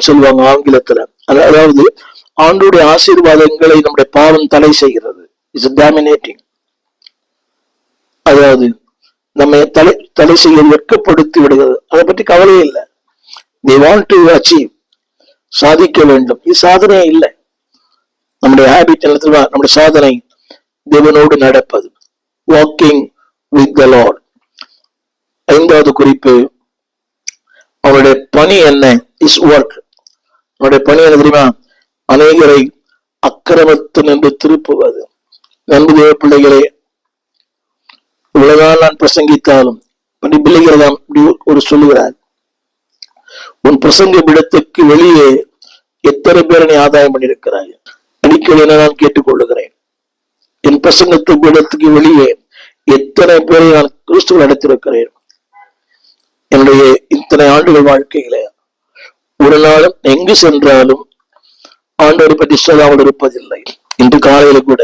சொல்லுவாங்க ஆங்கிலத்துல. அதாவது ஆண்டுடைய ஆசீர்வாதங்களை நம்முடைய பாவம் தடை செய்கிறது. It's dominating. அதாவது நம்ம தடை செய்ய வெட்கப்படுத்தி விடுகிறது. அதை பற்றி கவலையே இல்லை. they want to achieve, சாதிக்க வேண்டும். இது சாதனை இல்லை. நம்முடைய ஹேபிட் நம்முடைய சாதனை தேவனோடு நடப்பது, வாக்கிங் வித் த லார்ட். 5வது குறிப்பு, அவருடைய பணி என்ன? Is work. அவருடைய பணி என்ன தெரியுமா? அநேகரை அக்கிரமத்து நின்று திருப்புவது. நண்பு தேவ பிள்ளைகளே, இவ்வளவுதான் நான் பிரசங்கித்தாலும் பிள்ளைகள் தான் ஒரு சொல்லுகிறார், உன் பிரசங்க பீடத்துக்கு வெளியே எத்தனை பேரை நீ ஆதாயம் பண்ணியிருக்கிறாய்? அடிக்கடி நான் கேட்டுக்கொள்ளுகிறேன், என் பிரசங்கத்து பீடத்துக்கு வெளியே எத்தனை பேரை நான் கிறிஸ்துவ நடத்திருக்கிறேன். என்னுடைய இத்தனை ஆண்டுகள் வாழ்க்கையில ஒரு நாளும் எங்கு சென்றாலும் ஆண்டவரை பற்றி சொல்லாமல் இருப்பதில்லை. இன்று காலையில கூட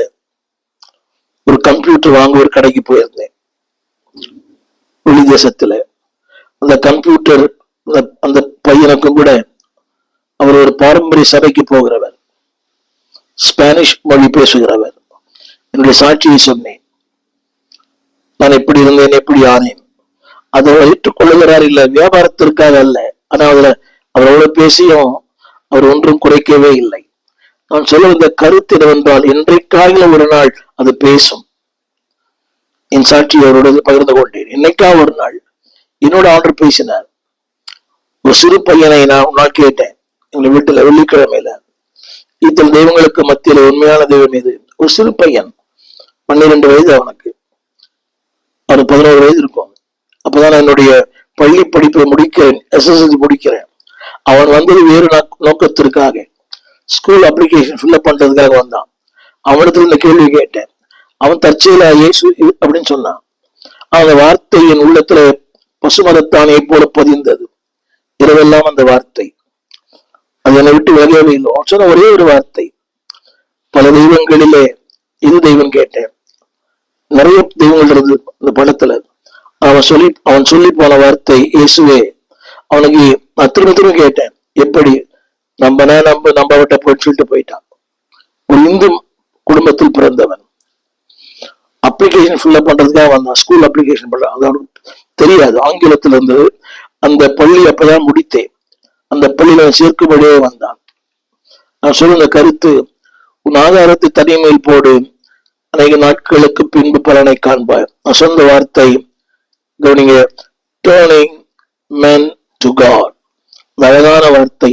ஒரு கம்ப்யூட்டர் வாங்க ஒரு கடைக்கு போயிருந்தேன் வெளி தேசத்துல. அந்த கம்ப்யூட்டர் அந்த பையனுக்கும் கூட அவர் ஒரு பாரம்பரிய சபைக்கு போகிறவர், ஸ்பானிஷ் மொழி பேசுகிறவர். என்னுடைய சாட்சியை சொன்னேன், நான் எப்படி இருந்தேன், எப்படி ஆனேன். அதை ஏற்றுக்கொள்ளுகிறார் இல்ல, வியாபாரத்திற்காக அல்ல. ஆனா அவர் அவ்வளவு பேசியும் அவர் ஒன்றும் குறைக்கவே இல்லை. நான் சொல்ல வந்த கருத்து என்னவென்றால், இன்றைக்காக ஒரு நாள் அது பேசும். என் சாட்சி அவரோட பகிர்ந்து கொண்டேன். இன்னைக்கா ஒரு நாள் என்னோட ஆர்டர் பேசினார். ஒரு சிறு பையனை நான் ஒரு நாள் கேட்டேன் எங்க வீட்டுல வெள்ளிக்கிழமையில, இத்தனை தெய்வங்களுக்கு மத்தியில உண்மையான தெய்வம் இது. ஒரு சிறு பையன், 12 வயது அவனுக்கு, அவனுக்கு 11 வயது இருக்கும். அப்பதான் என்னுடைய பள்ளி படிப்பை முடிக்கிறேன், SSLC முடிக்கிறேன். அவன் வந்தது வேறு நோக்கத்திற்காக, ஸ்கூல் அப்ளிகேஷன் ஃபில்அப் பண்றதுக்காக வந்தான். அவனிடத்துல இந்த கேள்வி கேட்டேன். அவன் தற்செயலா இயேசு அப்படின்னு சொன்னான். அந்த வார்த்தை என் உள்ளத்துல பசுமரத்தானே போல பதிந்தது. இரவெல்லாம் அந்த வார்த்தை அது என்னை விட்டு விலகவே இல்லை. அவன் சொன்ன ஒரே ஒரு வார்த்தை, பல தெய்வங்களிலே இது தெய்வம் கேட்டேன். நிறைய தெய்வங்கள் இருந்தது அந்த படத்துல. அவன் சொல்லி போன வார்த்தை இயேசுவே. அவனுக்கு நான் திரும்ப கேட்டேன், எப்படி நம்பவிட்ட போய் சொல்லிட்டு போயிட்டான். ஒரு இந்து குடும்பத்தில் பிறந்தவன், அப்ளிகேஷன் ஃபில்அப் பண்றதுக்காக வந்தான். ஸ்கூல் அப்ளிகேஷன் பண்றான், அது அவனுக்கு தெரியாது, ஆங்கிலத்துல இருந்தது. அந்த பள்ளி அப்பதான் முடித்தேன். அந்த பள்ளியில சேர்க்கும்படியே வந்தான். நான் சொல்லுங்க கருத்து, உன் ஆதாரத்தை தனிமையில் போடு, அநேக நாட்களுக்கு பின்பு பலனை காண்பாய். நான் சொந்த வார்த்தை கவனிங்க, turning men to God. அழகான வார்த்தை.